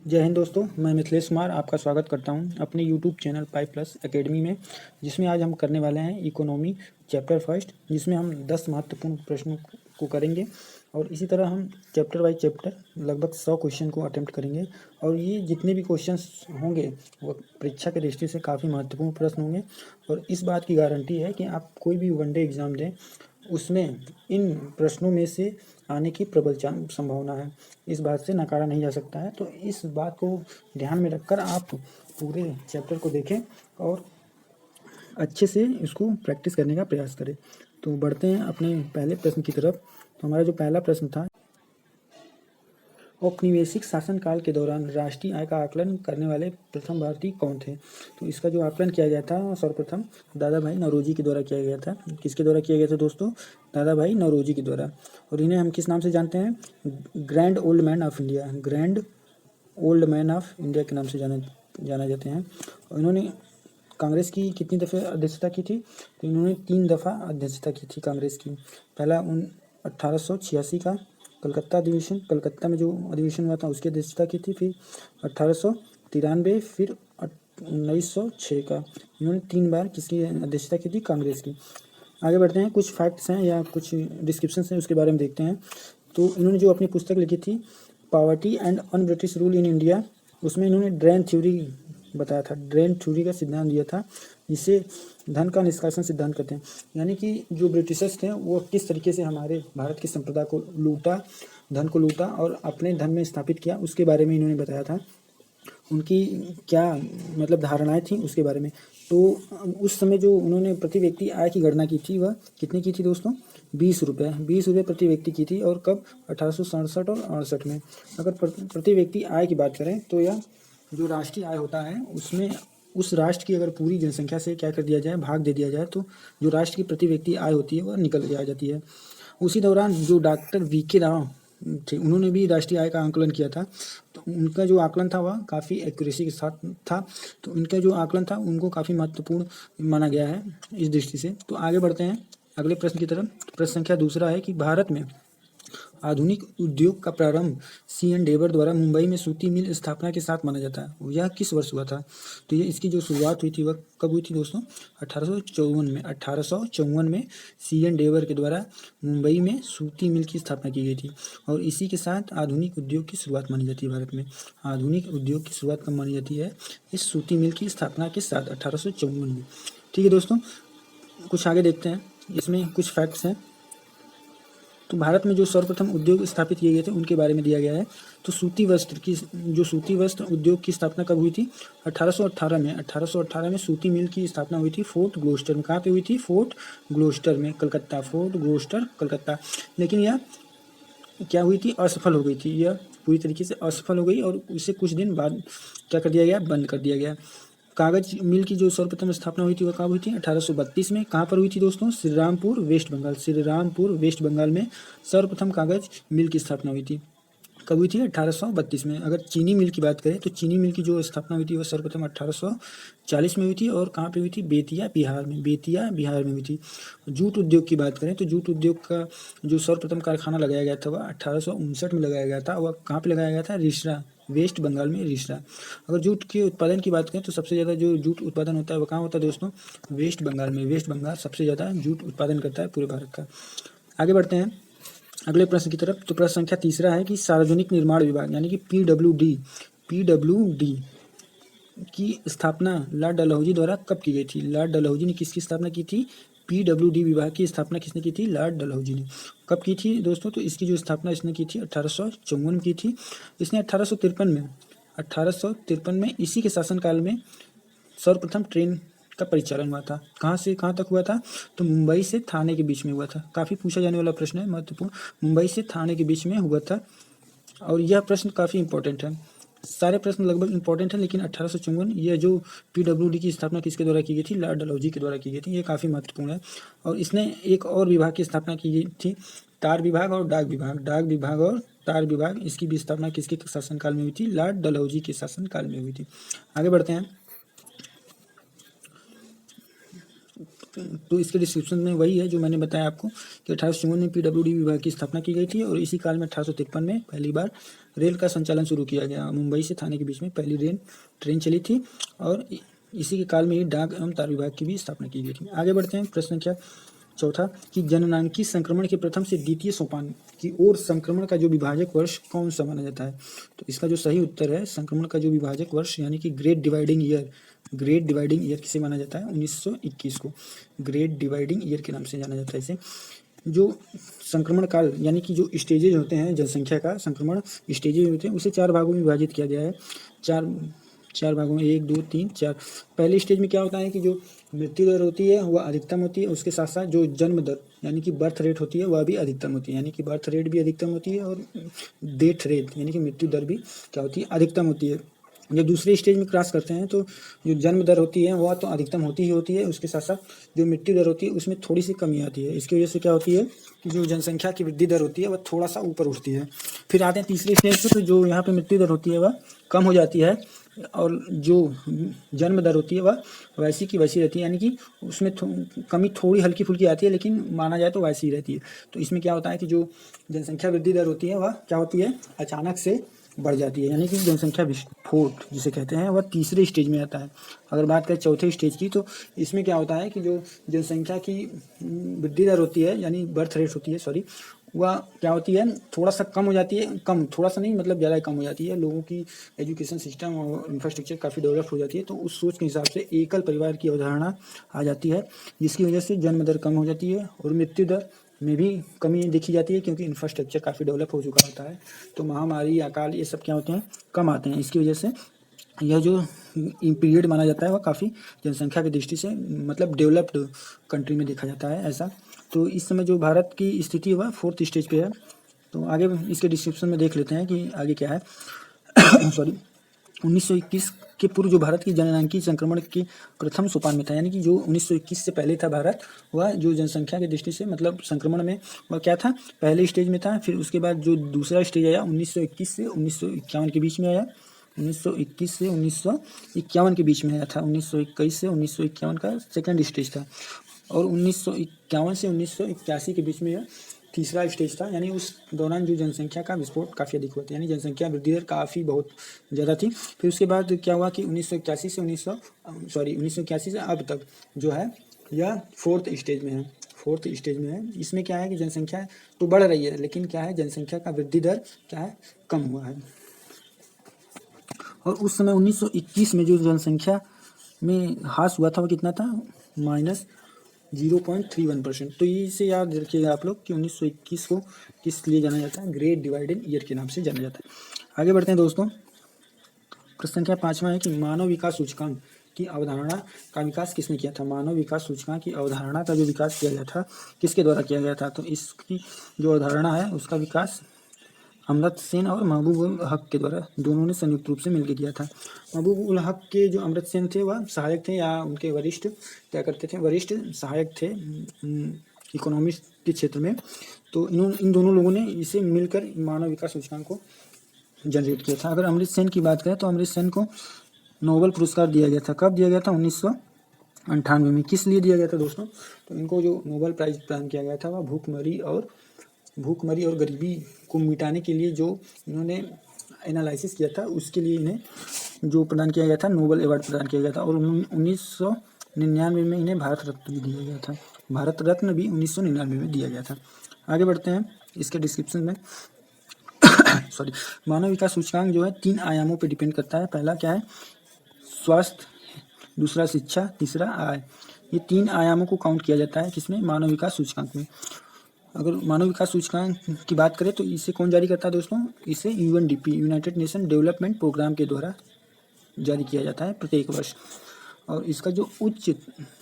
जय हिंद दोस्तों, मैं मिथिलेश कुमार आपका स्वागत करता हूं अपने YouTube channel pi plus academy में, जिसमें आज हम करने वाले हैं इकोनॉमी चैप्टर फर्स्ट, जिसमें हम 10 महत्वपूर्ण प्रश्नों को करेंगे और इसी तरह हम चैप्टर बाय चैप्टर लगभग 100 क्वेश्चन को अटेम्प्ट करेंगे। और ये जितने भी क्वेश्चंस होंगे वो परीक्षा के दृष्टि से काफ़ी महत्वपूर्ण प्रश्न होंगे और इस बात की गारंटी है कि आप कोई भी वनडे एग्ज़ाम दें उसमें इन प्रश्नों में से आने की प्रबल संभावना है। इस बात से नकारा नहीं जा सकता है। तो इस बात को ध्यान में रखकर आप पूरे चैप्टर को देखें और अच्छे से इसको प्रैक्टिस करने का प्रयास करें। तो बढ़ते हैं अपने पहले प्रश्न की तरफ। तो हमारा जो पहला प्रश्न था, औपनिवेशिक शासनकाल के दौरान राष्ट्रीय आय का आकलन करने वाले प्रथम भारतीय कौन थे? तो इसका जो आकलन किया गया था सर्वप्रथम दादा भाई नौरोजी के द्वारा किया गया था। किसके द्वारा किया गया था दोस्तों? दादा भाई नौरोजी के द्वारा। और इन्हें हम किस नाम से जानते हैं? Grand old man of India, grand old man of India के नाम से जाना जाते हैं। और इन्होंने कांग्रेस की कितनी दफ़े अध्यक्षता की थी? तो इन्होंने 3 दफ़ा अध्यक्षता की थी कांग्रेस की। पहला 1886 का कलकत्ता अधिवेशन, कलकत्ता में जो अधिवेशन हुआ था उसकी अध्यक्षता की थी। फिर 1893, फिर 1906 का। इन्होंने 3 बार किसकी अध्यक्षता की थी? कांग्रेस की। आगे बढ़ते हैं, कुछ फैक्ट्स हैं या कुछ डिस्क्रिप्शन हैं उसके बारे में देखते हैं। तो इन्होंने जो अपनी पुस्तक लिखी थी poverty and un British rule in India, उसमें इन्होंने ड्रेन थ्योरी बताया था, ड्रेन थ्योरी का सिद्धांत दिया था, जिसे धन का निष्कासन सिद्धांत कहते हैं। यानी कि जो ब्रिटिशर्स थे वो किस तरीके से हमारे भारत की संप्रदा को लूटा, धन को लूटा और अपने धन में स्थापित किया, उसके बारे में इन्होंने बताया था। उनकी क्या मतलब धारणाएं थी उसके बारे में। तो उस समय जो उन्होंने प्रति व्यक्ति आय की गणना की थी वह कितनी की थी दोस्तों? 20 रुपये, 20 रुपये प्रति व्यक्ति की थी। और कब? 1867 और 68 में। अगर प्रति व्यक्ति आय की बात करें तो यह जो राष्ट्रीय आय होता है उसमें उस राष्ट्र की अगर पूरी जनसंख्या से क्या कर दिया जाए, भाग दे दिया जाए, तो जो राष्ट्र की प्रति व्यक्ति आय होती है वह निकल के आ जाती है। उसी दौरान जो डॉक्टर वीके राव थे उन्होंने भी राष्ट्रीय आय का आकलन किया था। तो उनका जो आकलन था वह काफ़ी एक्यूरेसी के साथ था। तो उनका जो आकलन था उनको काफ़ी महत्वपूर्ण माना गया है इस दृष्टि से। तो आगे बढ़ते हैं अगले प्रश्न की तरफ। प्रश्न संख्या दूसरा है कि भारत में आधुनिक उद्योग का प्रारंभ सी.एन. डेवर द्वारा मुंबई में सूती मिल स्थापना के साथ माना जाता है। यह किस वर्ष हुआ था? तो ये इसकी जो शुरुआत हुई थी वह कब हुई थी दोस्तों? 1854 में। 1854 में सी.एन. डेवर के द्वारा मुंबई में सूती मिल की स्थापना की गई थी और इसी के साथ आधुनिक उद्योग की शुरुआत मानी जाती है। भारत में आधुनिक उद्योग की शुरुआत कब मानी जाती है? इस सूती मिल की स्थापना के साथ 1854 में। ठीक है दोस्तों, कुछ आगे देखते हैं, इसमें कुछ फैक्ट्स हैं। तो भारत में जो सर्वप्रथम उद्योग स्थापित किए गए थे उनके बारे में दिया गया है। तो सूती वस्त्र उद्योग की स्थापना कब हुई थी? 1818 में। 1818 में सूती मिल की स्थापना हुई थी फोर्ट ग्लोस्टर में। कहाँ पे हुई थी? फोर्ट ग्लोस्टर में, कलकत्ता, फोर्ट ग्लोस्टर, कलकत्ता। लेकिन यह क्या हुई थी? असफल हो गई थी। यह पूरी तरीके से असफल हो गई और उसे कुछ दिन बाद क्या कर दिया गया? बंद कर दिया गया। कागज मिल की जो सर्वप्रथम स्थापना हुई थी वह कब हुई थी? 1832 में। कहाँ पर हुई थी दोस्तों? श्रीरामपुर, वेस्ट बंगाल। श्रीरामपुर, वेस्ट बंगाल में सर्वप्रथम कागज मिल की स्थापना हुई थी। कब हुई थी? 1832 में। अगर चीनी मिल की बात करें तो चीनी मिल की जो स्थापना हुई थी वह सर्वप्रथम 1840 में हुई थी। और कहाँ पे हुई थी? बेतिया, बिहार में। बेतिया, बिहार में हुई थी। जूट उद्योग की बात करें तो जूट उद्योग का जो सर्वप्रथम कारखाना लगाया गया था वह 1859 में लगाया गया था। वह कहाँ पे लगाया गया था? रिसरा, वेस्ट बंगाल में, रिसरा। अगर जूट के उत्पादन की बात करें तो सबसे ज़्यादा जो जूट उत्पादन होता है वह कहाँ होता है दोस्तों? वेस्ट बंगाल में। वेस्ट बंगाल सबसे ज़्यादा जूट उत्पादन करता है पूरे भारत का। आगे बढ़ते हैं अगले प्रश्न की तरफ। तो प्रश्न संख्या तीसरा है कि सार्वजनिक निर्माण विभाग यानी कि पीडब्ल्यूडी की स्थापना लॉर्ड डलहौजी द्वारा कब की गई थी? लॉर्ड डलहौजी ने किसकी स्थापना की थी? पीडब्ल्यूडी विभाग की स्थापना किसने की थी? लॉर्ड डलहौजी ने। कब की थी दोस्तों? तो इसकी जो स्थापना इसने की थी 1854 में की थी। इसने 1853 में इसी के शासनकाल में सर्वप्रथम ट्रेन का परिचालन हुआ था। कहाँ से कहाँ तक हुआ था? तो मुंबई से थाने के बीच में हुआ था। काफ़ी पूछा जाने वाला प्रश्न है, महत्वपूर्ण। मुंबई से थाने के बीच में हुआ था और यह प्रश्न काफ़ी इंपॉर्टेंट है। सारे प्रश्न लगभग इंपॉर्टेंट हैं, लेकिन 1854 यह जो पीडब्ल्यूडी की स्थापना किसके द्वारा की गई थी? लॉर्ड डलहौजी के द्वारा की गई थी। ये काफ़ी महत्वपूर्ण है। और इसने एक और विभाग की स्थापना की गई थी, तार विभाग और डाक विभाग। डाक विभाग और तार विभाग, इसकी भी स्थापना किसके शासनकाल में हुई थी? लॉर्ड डलहौजी के शासनकाल में हुई थी। आगे बढ़ते हैं। तो इसके डिस्क्रिप्शन में वही है जो मैंने बताया आपको कि 1854 में पीडब्ल्यूडी विभाग की स्थापना की गई थी और इसी काल में 1853 में पहली बार रेल का संचालन शुरू किया गया। मुंबई से थाने के बीच में पहली ट्रेन चली थी और इसी के काल में ही डाक एवं तार विभाग की भी स्थापना की गई थी। आगे बढ़ते हैं, प्रश्न संख्या चौथा कि जननांकी संक्रमण के प्रथम से द्वितीय सोपान की ओर संक्रमण का जो विभाजक वर्ष कौन सा माना जाता है? तो इसका जो सही उत्तर है, संक्रमण का जो विभाजक वर्ष यानी कि ग्रेट डिवाइडिंग ईयर किसे माना जाता है? 1921 को ग्रेट डिवाइडिंग ईयर के नाम से जाना जाता है इसे। जो संक्रमण काल यानी कि जो स्टेजेज होते हैं जनसंख्या का, संक्रमण स्टेजेज होते हैं, उसे 4 भागों में विभाजित किया गया है। चार भागों में, 1 2 3 4। पहले स्टेज में क्या होता है कि जो मृत्यु दर होती है वह अधिकतम होती है, उसके साथ साथ जो जन्म दर यानी कि बर्थ रेट होती है वह भी अधिकतम होती है, यानी कि बर्थ रेट भी अधिकतम होती है और डेथ रेट यानी कि मृत्यु दर भी क्या होती है? अधिकतम होती है। जब दूसरे स्टेज में क्रॉस करते हैं तो जो जन्म दर होती है वह तो अधिकतम होती ही होती है, उसके साथ साथ जो मृत्यु दर होती है उसमें थोड़ी सी कमी आती है। इसकी वजह से क्या होती है कि जो जनसंख्या की वृद्धि दर होती है वह थोड़ा सा ऊपर उठती है। फिर आते हैं तीसरे स्टेज पे, तो जो यहाँ पे मृत्यु दर होती है वह कम हो जाती है और जो जन्म दर होती है वह वैसी की वैसी रहती है, यानी कि उसमें कमी थोड़ी हल्की फुल्की आती है लेकिन माना जाए तो वैसी ही रहती है। तो इसमें क्या होता है कि जो जनसंख्या वृद्धि दर होती है वह क्या होती है? अचानक से बढ़ जाती है, यानी कि जनसंख्या विस्फोट जिसे कहते हैं वह तीसरे स्टेज में आता है। अगर बात करें चौथे स्टेज की, तो इसमें क्या होता है कि जो जनसंख्या की वृद्धि दर होती है यानी बर्थ रेट होती है, सॉरी, वह क्या होती है? थोड़ा सा कम हो जाती है, कम थोड़ा सा नहीं मतलब ज़्यादा कम हो जाती है। लोगों की एजुकेशन सिस्टम और इंफ्रास्ट्रक्चर काफ़ी डेवलप हो जाती है, तो उस सोच के हिसाब से एकल परिवार की अवधारणा आ जाती है, जिसकी वजह से जन्म दर कम हो जाती है और मृत्यु दर में भी कमी देखी जाती है, क्योंकि इंफ्रास्ट्रक्चर काफ़ी डेवलप हो चुका होता है। तो महामारी, अकाल, ये सब क्या होते हैं? कम आते हैं। इसकी वजह से यह जो पीरियड माना जाता है वह काफ़ी जनसंख्या की दृष्टि से मतलब डेवलप्ड कंट्री में देखा जाता है ऐसा। तो इस समय जो भारत की स्थिति है वह 4th स्टेज पे है। तो आगे इसके डिस्क्रिप्शन में देख लेते हैं कि आगे क्या है। सॉरी, 1921 के पूर्व जो भारत की जननांकी संक्रमण के प्रथम सोपान में था, यानी कि जो 1921 से पहले था भारत, वह जो जनसंख्या की दृष्टि से मतलब संक्रमण में वह क्या था? पहले स्टेज में था। फिर उसके बाद जो दूसरा स्टेज आया 1921 से 1951 के बीच में आया, 1921 से 1951 के बीच में आया था। 1921 से 1951 का सेकंड स्टेज था और 1951 से 1981 के बीच में यह तीसरा स्टेज था। यानी उस दौरान जो जनसंख्या का विस्फोट काफ़ी अधिक हुआ था, यानी जनसंख्या वृद्धि दर काफ़ी बहुत ज़्यादा थी। फिर उसके बाद क्या हुआ कि 1981 से अब तक जो है यह 4th स्टेज में है। 4th स्टेज में है। इसमें क्या है कि जनसंख्या तो बढ़ रही है, लेकिन क्या है, जनसंख्या का वृद्धि दर क्या है? कम हुआ है। और उस समय 1921 में जो जनसंख्या में ह्रास हुआ था वो कितना था? -0.31%। तो इसे याद रखिएगा आप लोग कि 1921 को किस लिए जाना जाता है? ग्रेट डिवाइडेड ईयर के नाम से जाना जाता है। आगे बढ़ते हैं दोस्तों। प्रश्न संख्या 5वां है कि मानव विकास सूचकांक की अवधारणा का विकास किसने किया था? मानव विकास सूचकांक की अवधारणा का जो विकास किया गया था किसके द्वारा किया गया था? तो इसकी जो अवधारणा है उसका विकास अमर्त्य सेन और महबूब उल हक के द्वारा दोनों ने संयुक्त रूप से मिलकर किया था। महबूब उल हक के जो अमर्त्य सेन थे वह सहायक थे या उनके वरिष्ठ क्या करते थे? वरिष्ठ सहायक थे इकोनॉमिक्स के क्षेत्र में। तो इन दोनों लोगों ने इसे मिलकर मानव विकास सूचकांक को जनरेट किया था। अगर अमर्त्य सेन की बात करें तो अमर्त्य सेन को नोबेल पुरस्कार दिया गया था। कब दिया गया था? 1998 में। किस लिए दिया गया था दोस्तों? तो इनको जो नोबेल प्राइज प्रदान किया गया था वह भूखमरी और गरीबी को मिटाने के लिए जो इन्होंने एनालिसिस किया था उसके लिए इन्हें जो प्रदान किया गया था, नोबेल अवार्ड प्रदान किया गया था। और 1999 में इन्हें भारत रत्न भी दिया गया था। भारत रत्न भी 1999 में दिया गया था। आगे बढ़ते हैं इसके डिस्क्रिप्शन में। सॉरी, मानव विकास सूचकांक जो है 3 आयामों पर डिपेंड करता है। पहला क्या है? स्वास्थ्य, दूसरा शिक्षा, तीसरा आय। ये 3 आयामों को काउंट किया जाता है किसमें? मानव विकास सूचकांक में। अगर मानव विकास सूचकांक की बात करें तो इसे कौन जारी करता है दोस्तों? इसे UNDP, united nation development programme के द्वारा जारी किया जाता है प्रत्येक वर्ष। और इसका जो उच्च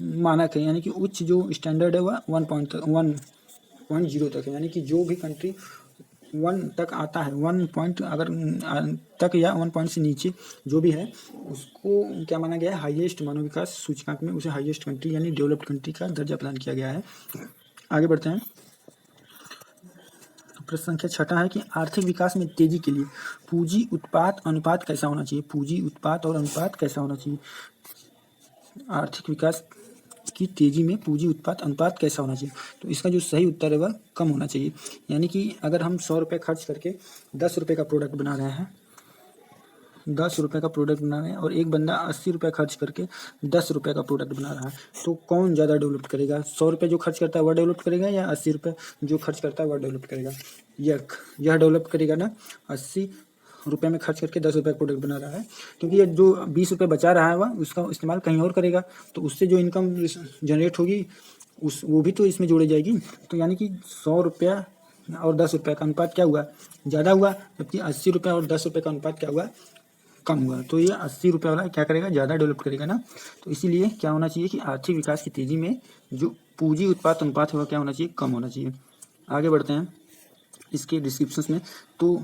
मानक है यानी कि उच्च जो स्टैंडर्ड है वह 1.0 तक है, यानी कि जो भी कंट्री 1 तक आता है, 1 पॉइंट अगर तक या 1 पॉइंट से नीचे जो भी है उसको क्या माना गया है? हाईएस्ट मानव विकास सूचकांक में उसे हाईएस्ट कंट्री यानी डेवलप्ड कंट्री का दर्जा प्रदान किया गया है। आगे बढ़ते हैं। प्रश्न संख्या 6 है कि आर्थिक विकास में तेजी के लिए पूंजी उत्पाद अनुपात कैसा होना चाहिए? पूंजी उत्पाद और अनुपात कैसा होना चाहिए? आर्थिक विकास की तेज़ी में पूंजी उत्पाद अनुपात कैसा होना चाहिए? तो इसका जो सही उत्तर है वह कम होना चाहिए। यानी कि अगर हम 100 रुपये खर्च करके 10 रुपये का प्रोडक्ट बना रहे हैं, 10 रुपये का प्रोडक्ट बना रहे हैं और एक बंदा 80 रुपये खर्च करके 10 रुपये का प्रोडक्ट बना रहा है, तो कौन ज़्यादा डेवलप करेगा? 100 रुपये जो खर्च करता है वह डेवलप करेगा या 80 रुपये जो खर्च करता है वह डेवलप करेगा? यह डेवलप करेगा ना। 80 रुपये में खर्च करके 10 रुपये का प्रोडक्ट बना रहा है, क्योंकि ये जो 20 रुपये बचा रहा है वह उसका इस्तेमाल कहीं और करेगा, तो उससे जो इनकम जनरेट होगी वो भी तो इसमें जोड़ी जाएगी। तो यानी कि 100 रुपया और 10 रुपये का अनुपात क्या हुआ? ज़्यादा हुआ, जबकि 80 रुपये और 10 रुपये का अनुपात क्या हुआ? कम हुआ। तो ये 80 रुपये वाला क्या करेगा? ज़्यादा डेवलप करेगा ना। तो इसीलिए क्या होना चाहिए कि आर्थिक विकास की तेज़ी में जो पूंजी उत्पाद अनुपात है वह क्या होना चाहिए? कम होना चाहिए। आगे बढ़ते हैं इसके डिस्क्रिप्शन में। तो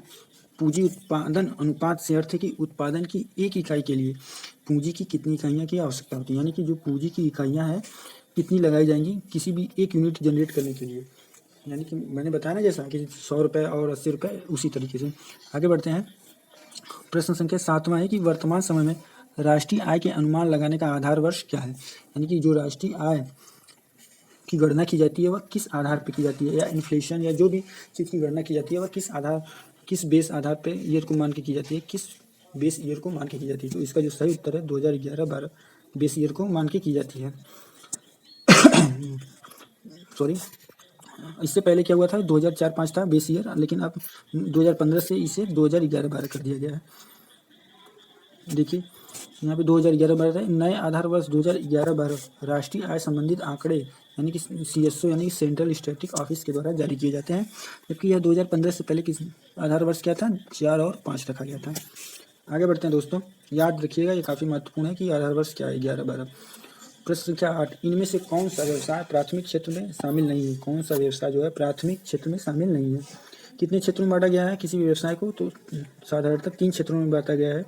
पूंजी उत्पादन अनुपात से अर्थ है कि उत्पादन की एक इकाई के लिए पूंजी की कितनी इकाइयाँ की आवश्यकता होती है, यानी कि जो पूंजी की इकाइयाँ हैं कितनी लगाई जाएंगी किसी भी एक यूनिट जनरेट करने के लिए। यानी कि मैंने बताया ना जैसा कि 100 रुपये और 80 रुपये, उसी तरीके से आगे बढ़ते हैं। प्रश्न संख्या 7वां है कि वर्तमान समय में राष्ट्रीय आय के अनुमान लगाने का आधार वर्ष क्या है? यानी कि जो राष्ट्रीय आय की गणना की जाती है वह किस आधार पर की जाती है, या इन्फ्लेशन या जो भी चीज़ की गणना की जाती है वह किस बेस आधार पे ईयर को मान के की जाती है, किस बेस ईयर को मान के की जाती है? तो इसका जो सही उत्तर है 2011-12 बेस ईयर को मान के की जाती है। सॉरी, इससे पहले क्या हुआ था? 2004-05 था बेस ईयर, लेकिन अब 2015 से इसे 2011-12 कर दिया गया है। देखिए यहाँ पे 2011-12 नए आधार वर्ष 2011-12 राष्ट्रीय आय संबंधित आंकड़े यानी कि CSO यानी कि सेंट्रल स्टैटिस्टिक ऑफिस के द्वारा जारी किए जाते हैं, जबकि यह 2015 से पहले किस आधार वर्ष क्या था? 4 और 5 रखा गया था। आगे बढ़ते हैं दोस्तों, याद रखिएगा ये काफ़ी महत्वपूर्ण है कि आधार वर्ष क्या है 11-12। प्रश्न संख्या 8, इनमें से कौन सा व्यवसाय प्राथमिक क्षेत्र में शामिल नहीं है? कौन सा व्यवसाय जो है प्राथमिक क्षेत्र में शामिल नहीं है? कितने क्षेत्रों में बांटा गया है किसी भी व्यवसाय को? तो साधारणतः 3 क्षेत्रों में बांटा गया है,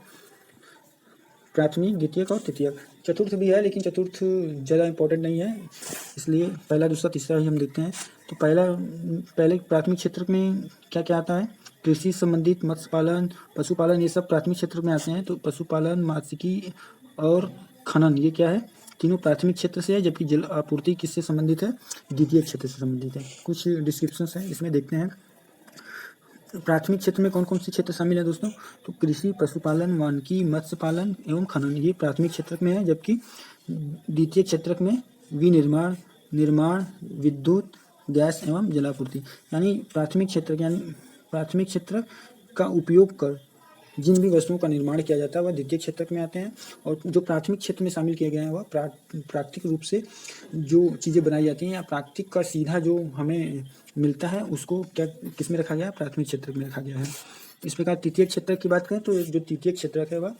प्राथमिक, द्वितीयक और तृतीयक। चतुर्थ भी है, लेकिन चतुर्थ ज़्यादा इंपॉर्टेंट नहीं है, इसलिए पहला, दूसरा, तीसरा ही हम देखते हैं। तो पहले प्राथमिक क्षेत्र में क्या क्या आता है? कृषि संबंधित, मत्स्य पालन, पशुपालन, ये सब प्राथमिक क्षेत्र में आते हैं। तो पशुपालन, मात्स्यिकी और खनन ये क्या है? तीनों प्राथमिक क्षेत्र से है, जबकि जल आपूर्ति किससे संबंधित है? द्वितीय क्षेत्र से संबंधित है। कुछ डिस्क्रिप्शन है इसमें देखते हैं। प्राथमिक क्षेत्र में कौन कौन से क्षेत्र शामिल है दोस्तों? तो कृषि, पशुपालन, वानिकी, मत्स्य पालन एवं खनन ये प्राथमिक क्षेत्र में है, जबकि द्वितीय क्षेत्र में विनिर्माण, निर्माण, विद्युत, गैस एवं जलापूर्ति। यानी प्राथमिक क्षेत्र का उपयोग कर जिन भी वस्तुओं का निर्माण किया जाता है वह द्वितीय क्षेत्र में आते हैं, और जो प्राथमिक क्षेत्र में शामिल किए गए हैं वह प्राकृतिक रूप से जो चीज़ें बनाई जाती हैं या प्राकृतिक का सीधा जो हमें मिलता है उसको क्या किस में रखा गया है? प्राथमिक क्षेत्र में रखा गया है। इस प्रकार तृतीय क्षेत्र की बात करें तो जो तृतीय क्षेत्र है वह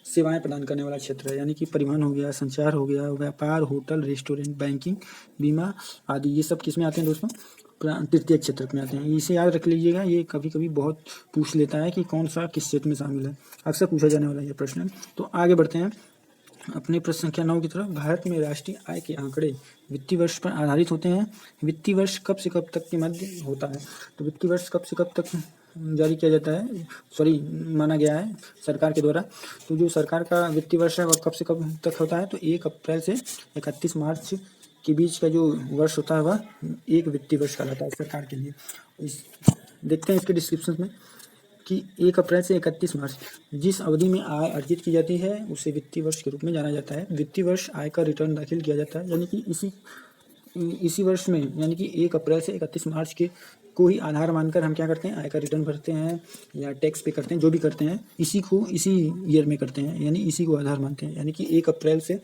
सेवाएं प्रदान करने वाला क्षेत्र है, यानी कि परिवहन हो गया, संचार हो गया, व्यापार, होटल, रेस्टोरेंट, बैंकिंग, बीमा आदि, ये सब किस में आते हैं दोस्तों? तृतीय क्षेत्र में आते हैं। इसे याद रख लीजिएगा, ये कभी कभी बहुत पूछ लेता है कि कौन सा किस क्षेत्र में शामिल है, अक्सर पूछा जाने वाला ये प्रश्न। तो आगे बढ़ते हैं अपने प्रश्न संख्या 9 की तरफ। भारत में राष्ट्रीय आय के आंकड़े वित्तीय वर्ष पर आधारित होते हैं। वित्तीय वर्ष कब से कब तक के मध्य होता है? तो वित्तीय वर्ष कब से कब तक जारी किया जाता है, माना गया है सरकार के द्वारा? तो जो सरकार का वित्तीय वर्ष है वह कब से कब तक होता है? तो 1 अप्रैल से 31 मार्च के बीच का जो वर्ष होता है वह एक वित्तीय वर्ष कहलाता है सरकार के लिए। देखते हैं इसके डिस्क्रिप्शन में कि 1 अप्रैल से 31 मार्च जिस अवधि में आय अर्जित की जाती है उसे वित्तीय वर्ष के रूप में जाना जाता है। वित्तीय वर्ष आय का रिटर्न दाखिल किया जाता है, यानी कि इसी वर्ष में, यानी कि 1 अप्रैल से 31 मार्च के को ही आधार मानकर हम क्या करते हैं? आय का रिटर्न भरते हैं या टैक्स पे करते हैं, जो भी करते हैं इसी ईयर में करते हैं, यानी इसी को आधार मानते हैं। यानी कि 1 अप्रैल से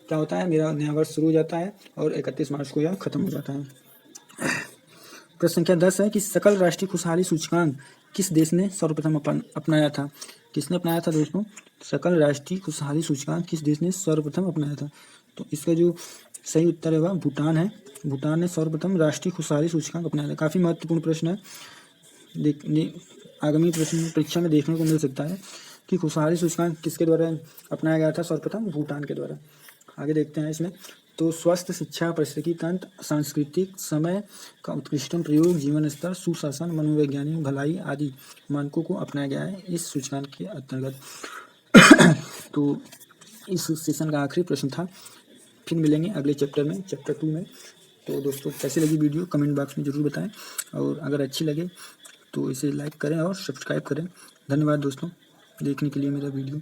क्या होता है? मेरा नया वर्ष शुरू हो जाता है और 31 मार्च को यह खत्म हो जाता है। प्रश्न संख्या 10 है कि सकल राष्ट्रीय खुशहाली सूचकांक किस देश ने सर्वप्रथम अपनाया था? किसने अपनाया था दोस्तों? सकल राष्ट्रीय खुशहाली सूचकांक किस देश ने सर्वप्रथम अपनाया था? तो इसका जो सही उत्तर है वह भूटान है। भूटान ने सर्वप्रथम राष्ट्रीय खुशहाली सूचकांक अपनाया था। काफ़ी महत्वपूर्ण प्रश्न है, आगामी प्रश्न परीक्षा में देखने को मिल सकता है कि खुशहाली सूचकांक किसके द्वारा अपनाया गया था? सर्वप्रथम भूटान के द्वारा। आगे देखते हैं इसमें। तो स्वस्थ शिक्षा, पारिस्थितिकी तंत्र, सांस्कृतिक समय का उत्कृष्टतम प्रयोग, जीवन स्तर, सुशासन, मनोवैज्ञानिक भलाई आदि मानकों को अपनाया गया है इस सूचकांक के अंतर्गत। तो इस सेशन का आखिरी प्रश्न था फिर मिलेंगे अगले चैप्टर में, चैप्टर 2 में। तो दोस्तों कैसी लगी वीडियो कमेंट बॉक्स में ज़रूर बताएं, और अगर अच्छी लगे तो इसे लाइक करें और सब्सक्राइब करें। धन्यवाद दोस्तों देखने के लिए मेरा वीडियो।